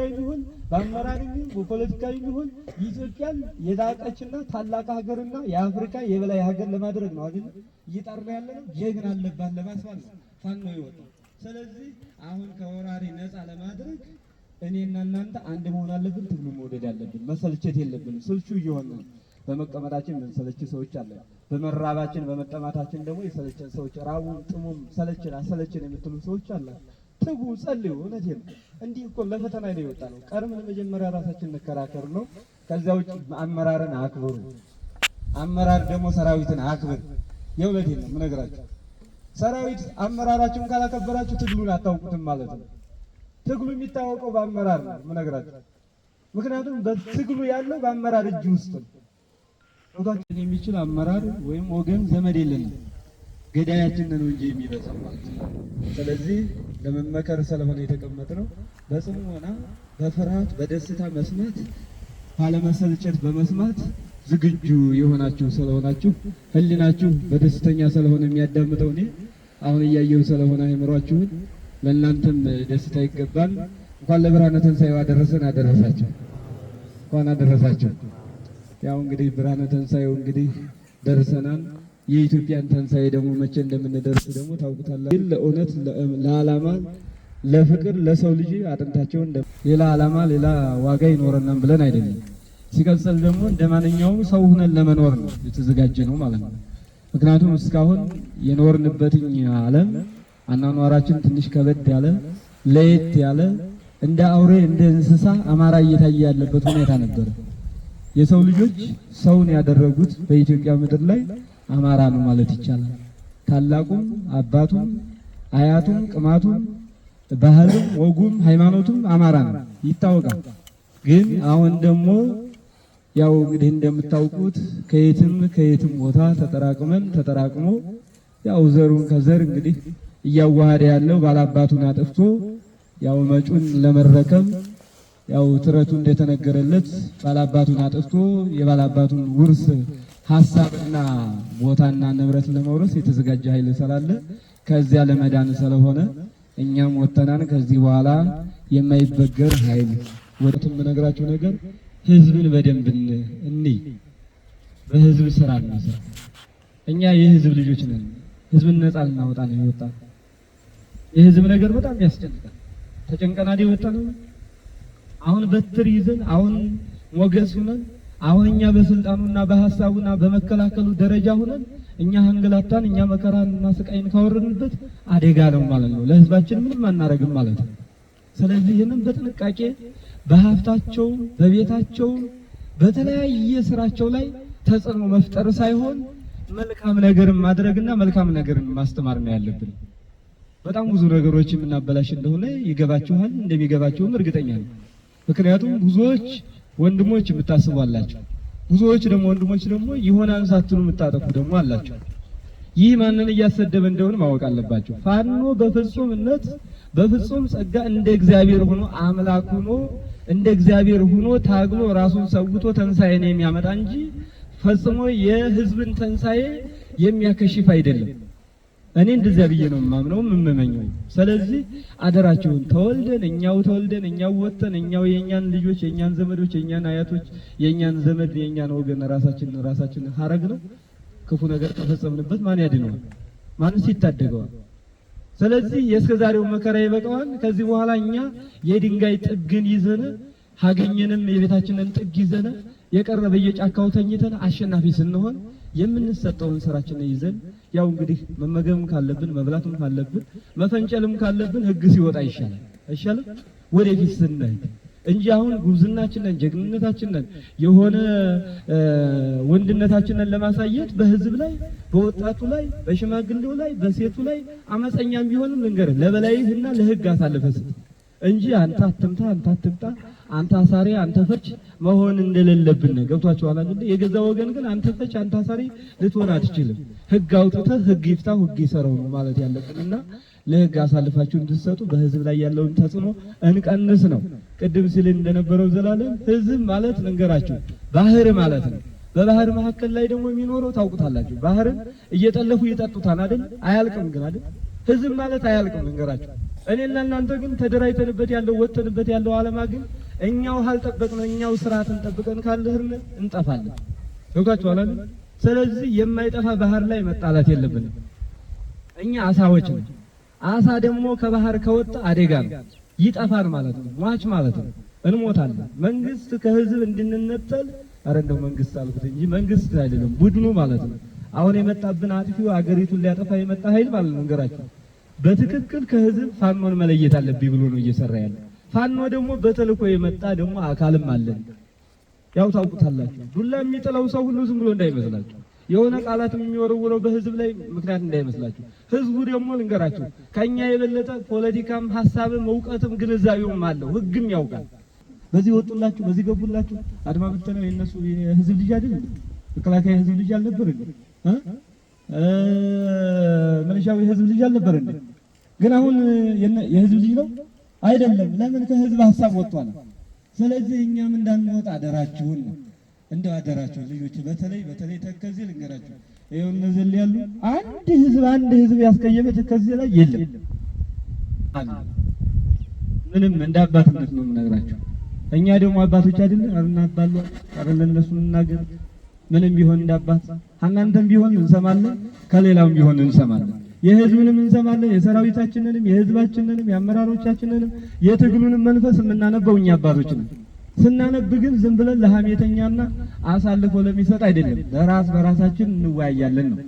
በማህበራዊ ቢሆን በአመራሪ ቢሆን በፖለቲካዊ ቢሆን ኢትዮጵያን የላቀችና ታላቅ ሀገርና የአፍሪካ የበላይ ሀገር ለማድረግ ነው አይደል እየጣርን ያለነው። ጀግና አለባት ለማስባል ነው ፋኖ ይወጣው። ስለዚህ አሁን ከወራሪ ነፃ ለማድረግ እኔና እናንተ አንድ መሆን አለብን። ትግሉ መውደድ ያለብን፣ መሰልቸት የለብንም። ስልቹ እየሆነ በመቀመጣችን የምንሰለች ሰዎች አለ። በመራባችን በመጠማታችን ደግሞ የሰለቸን ሰዎች፣ ራቡን ጥሙም ሰለችን አሰለችን የምትሉ ሰዎች አለ። ትጉ፣ ጸልዩ። እውነቴን እንዲህ እኮ ለፈተና ነው የወጣ ነው። ቀድመን መጀመሪያ ራሳችን እንከራከር ነው። ከዚያ ውጭ አመራርን አክብሩ። አመራር ደግሞ ሰራዊትን አክብር። የእውነቴን ነው የምነግራችሁ። ሰራዊት አመራራችሁን ካላከበራችሁ ትግሉን አታውቁትም ማለት ነው። ትግሉ የሚታወቀው በአመራር ነው የምነግራችሁ። ምክንያቱም በትግሉ ያለው በአመራር እጅ ውስጥ ነው። ወጣችን የሚችል አመራር ወይም ወገን ዘመድ የለንም። ገዳያችን ነው እንጂ የሚበዛው ማለት ነው። ስለዚህ ለመመከር ስለሆነ የተቀመጥነው በጽሞና በፍርሃት በደስታ መስማት ባለመሰልቸት በመስማት ዝግጁ የሆናችሁ ስለሆናችሁ ህሊናችሁ በደስተኛ ስለሆነ የሚያዳምጠው እኔ አሁን እያየሁ ስለሆነ አይምሯችሁን ለእናንተም ደስታ ይገባል። እንኳን ለብርሃነ ትንሣኤው አደረሰን አደረሳችሁ። እንኳን አደረሳችሁ። ያው እንግዲህ ብርሃነ ትንሣኤው እንግዲህ ደርሰናል። የኢትዮጵያን ትንሣኤ ደግሞ መቼ እንደምንደርስ ደግሞ ታውቁታላችሁ። ለእውነት ለዓላማ ለፍቅር ለሰው ልጅ አጥንታቸውን ሌላ ዓላማ ሌላ ዋጋ ይኖረናል ብለን አይደለም። ሲቀጥል ደግሞ እንደማንኛውም ሰው ሆነን ለመኖር ነው የተዘጋጀ ነው ማለት ነው። ምክንያቱም እስካሁን የኖርንበትኝ ዓለም አናኗራችን ትንሽ ከበድ ያለ ለየት ያለ እንደ አውሬ እንደ እንስሳ አማራ እየታየ ያለበት ሁኔታ ነበር። የሰው ልጆች ሰውን ያደረጉት በኢትዮጵያ ምድር ላይ አማራ ነው ማለት ይቻላል። ታላቁም አባቱም አያቱም ቅማቱም ባህሉም ወጉም ሃይማኖቱም አማራ ነው ይታወቃል። ግን አሁን ደግሞ ያው እንግዲህ እንደምታውቁት ከየትም ቦታ ተጠራቅሞ ያው ዘሩን ከዘር እንግዲህ እያዋሃደ ያለው ባላባቱን አጥፍቶ ያው መጩን ለመረከብ ያው ትረቱ እንደተነገረለት ባላባቱን አጥፍቶ የባላባቱን ውርስ ሐሳብና ቦታና ንብረት ለመውረስ የተዘጋጀ ኃይል ስላለ ከዚያ ለመዳን ስለሆነ እኛም ወተናን ከዚህ በኋላ የማይበገር ኃይል ወደቱም በነገራችሁ ነገር ህዝብን በደንብ እንይ። በህዝብ ስራ ነው። እኛ የህዝብ ልጆች ነን። ህዝብን ነፃ ልናወጣ ነው የወጣ። የህዝብ ነገር በጣም ያስጨንቃል። ተጨንቀና የወጣ ነው። አሁን በትር ይዘን አሁን ሞገስ ሆነን አሁን እኛ በስልጣኑና በሐሳቡና በመከላከሉ ደረጃ ሆነን እኛ አንገላታን እኛ መከራንና ስቃይን ካወረድንበት አደጋ ነው ማለት ነው። ለህዝባችን ምንም አናረግም ማለት ነው። ስለዚህ ይህንን በጥንቃቄ በሀብታቸው በቤታቸው በተለያየ ስራቸው ላይ ተጽዕኖ መፍጠር ሳይሆን መልካም ነገርን ማድረግና መልካም ነገርን ማስተማር ነው ያለብን። በጣም ብዙ ነገሮች የምናበላሽ እንደሆነ ይገባችኋል፣ እንደሚገባችሁም እርግጠኛ ነኝ። ምክንያቱም ብዙዎች ወንድሞች የምታስቡ አላችሁ፣ ብዙዎች ደግሞ ወንድሞች ደግሞ ይሆናል ሳትሉ የምታጠፉ ደግሞ አላችሁ። ይህ ማንን እያሰደበ እንደሆነ ማወቅ አለባችሁ። ፋኖ በፍጹምነት በፍጹም ጸጋ እንደ እግዚአብሔር ሆኖ አምላክ ሆኖ እንደ እግዚአብሔር ሆኖ ታግሎ ራሱን ሰውቶ ተንሳኤን የሚያመጣ እንጂ ፈጽሞ የህዝብን ተንሳኤ የሚያከሽፍ አይደለም። እኔ እንደዚያ ብዬ ነው የማምነው የምመኘው። ስለዚህ አደራችሁን ተወልደን እኛው ወተን እኛው የኛን ልጆች የኛን ዘመዶች የኛን አያቶች የኛን ዘመድ የኛን ወገን ራሳችን ሀረግ ነው ክፉ ነገር ተፈጸምንበት ማን ያድነዋል? ማንስ ይታደገዋል? ስለዚህ የእስከዛሬው መከራ ይበቃዋል። ከዚህ በኋላ እኛ የድንጋይ ጥግን ይዘን ሀገኘንም የቤታችንን ጥግ ይዘን የቀረበ የጫካው ተኝተን አሸናፊ ስንሆን የምንሰጠውን ስራችንን ይዘን ያው እንግዲህ መመገብም ካለብን መብላትም ካለብን መፈንጨልም ካለብን ህግ ሲወጣ አይሻልም ወደፊት ስናይ እንጂ አሁን ጉብዝናችንን ጀግንነታችንን የሆነ ወንድነታችንን ለማሳየት በህዝብ ላይ በወጣቱ ላይ በሽማግሌው ላይ በሴቱ ላይ አመፀኛም ቢሆንም ልንገርህ ለበላይህና ለህግ አሳልፈህ እንጂ አንተ አትምታ አንተ አሳሪ አንተ ፈች መሆን እንደሌለብን ገብቷችኋል አይደል? የገዛ ወገን ግን አንተ ፈች አንተ አሳሪ ልትሆን አትችልም። ህግ አውጥተህ ህግ ይፍታ ህግ ይሰራው ማለት ያለብንና ለህግ አሳልፋችሁ እንድትሰጡ በህዝብ ላይ ያለውን ተጽዕኖ እንቀንስ ነው። ቅድም ሲል እንደነበረው ዘላለም ህዝብ ማለት ልንገራችሁ ባህር ማለት ነው። በባህር መካከል ላይ ደግሞ የሚኖረው ታውቁታላችሁ። ባህርን እየጠለፉ ይጠጡታል አይደል? አያልቅም ግን አይደል? ህዝብ ማለት አያልቅም ልንገራችሁ። እኔና እናንተ ግን ተደራይተንበት ያለው ወጥተንበት ያለው ዓላማ ግን እኛው አልጠበቅነው እኛው ስርዓትን ጠብቀን ካልህርን እንጠፋለን። ወጋችሁ አላለ። ስለዚህ የማይጠፋ ባህር ላይ መጣላት የለብንም። እኛ አሳዎች ነን። አሳ ደግሞ ከባህር ከወጣ አደጋ ነው፣ ይጠፋል ማለት ነው፣ ሟች ማለት ነው፣ እንሞታለን። መንግስት ከህዝብ እንድንነጠል አረ እንደው መንግስት አልኩት እንጂ መንግስት አይደለም ቡድኑ ማለት ነው። አሁን የመጣብን አጥፊው አገሪቱን ሊያጠፋ የመጣ ኃይል ማለት ነው። እንገራችሁ በትክክል ከህዝብ ፋኖን መለየት አለብኝ ብሎ ነው እየሰራ ያለ። ፋኖ ደግሞ በተልኮ የመጣ ደግሞ አካልም አለን። ያው ታውቁታላችሁ። ዱላ የሚጥለው ሰው ሁሉ ዝም ብሎ እንዳይመስላችሁ፣ የሆነ ቃላትም የሚወረውረው በህዝብ ላይ ምክንያት እንዳይመስላችሁ። ህዝቡ ደግሞ ልንገራችሁ ከኛ የበለጠ ፖለቲካም ሐሳብም እውቀትም ግንዛቤውም አለው፣ ህግም ያውቃል። በዚህ ወጡላችሁ፣ በዚህ ገቡላችሁ። አድማ ብተናው የነሱ የህዝብ ልጅ አይደል? መከላከያ የህዝብ ልጅ አልነበር እንዴ? መልሻው የህዝብ ልጅ አልነበር እንዴ? ግን አሁን የህዝብ ልጅ ነው አይደለም። ለምን? ከህዝብ ሐሳብ ወጥቷል። ስለዚህ እኛም እንዳንወጣ አደራችሁን ነው። እንደው አደራችሁን ልጆች፣ በተለይ ተከዜ ልንገራችሁ፣ ይሄው እነዚህ ያሉ አንድ ህዝብ ያስቀየመ ተከዜ ላይ የለም። ምንም እንደ አባትነት ነው የምነግራችሁ። እኛ ደግሞ አባቶች አይደለን? አርናባሉ አረለን እነሱ እናገር ምንም ቢሆን እንዳባት እናንተም ቢሆን እንሰማለን፣ ከሌላውም ቢሆን እንሰማለን። የህዝብንም እንሰማለን፣ የሰራዊታችንንም፣ የህዝባችንንም፣ የአመራሮቻችንንም የትግሉንም መንፈስ የምናነበው እኛ አባቶች ነን። ስናነብ ግን ዝም ብለን ለሐሜተኛና አሳልፎ ለሚሰጥ አይደለም፣ በራሳችን እንወያያለን ነው።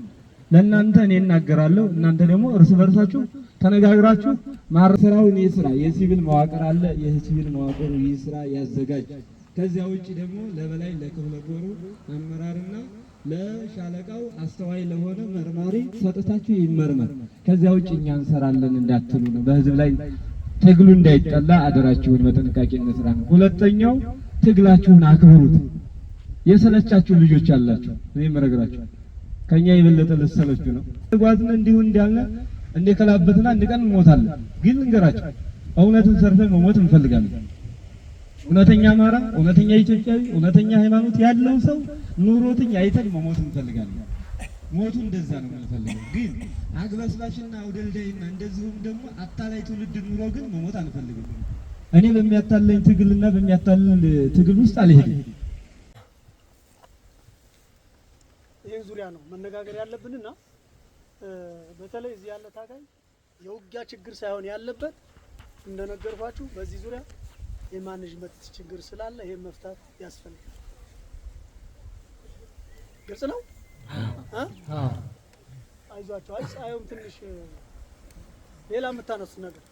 ለእናንተ እኔ እናገራለሁ፣ እናንተ ደግሞ እርስ በርሳችሁ ተነጋግራችሁ ማስራውን ይስራ። የሲቪል መዋቅር አለ፣ የሲቪል መዋቅሩ ይስራ ያዘጋጅ። ከዚያ ውጪ ደግሞ ለበላይ ለክፍለ ጦሩ አመራርና ለሻለቃው አስተዋይ ለሆነ መርማሪ ሰጥታችሁ ይመርመር። ከዚያ ውጪ እኛ እንሰራለን እንዳትሉ ነው። በህዝብ ላይ ትግሉ እንዳይጠላ አደራችሁን በጥንቃቄ እንስራ ነው። ሁለተኛው ትግላችሁን አክብሩት። የሰለቻችሁ ልጆች አላችሁ፣ እኔ መረግራችሁ ከኛ የበለጠ ለሰለቹ ነው። ጓዝነ እንዲሁ እንዳልነ እንደከላበትና እንደቀን እንሞታለን። ግን እንገራችሁ እውነትን ሰርተን መሞት እንፈልጋለን። እውነተኛ አማራ፣ እውነተኛ ኢትዮጵያዊ፣ እውነተኛ ሃይማኖት ያለው ሰው ኑሮትኝ አይተን መሞት እንፈልጋለን። ሞቱ እንደዛ ነው የምንፈልገው። ግን አግባስባሽና አውደልዳይና እንደዚሁም ደግሞ አታላይ ትውልድ ኑሮ ግን መሞት አንፈልግም። እኔ በሚያታለኝ ትግልና በሚያታለል ትግል ውስጥ አልሄድም። ይሄን ዙሪያ ነው መነጋገር ያለብንና በተለይ እዚህ ያለ ታጋይ የውጊያ ችግር ሳይሆን ያለበት እንደነገርኳችሁ በዚህ ዙሪያ የማኔጅመንት ችግር ስላለ ይሄን መፍታት ያስፈልጋል። ግልጽ ነው። አይዟችሁ። አይም ትንሽ ሌላ የምታነሱት ነገር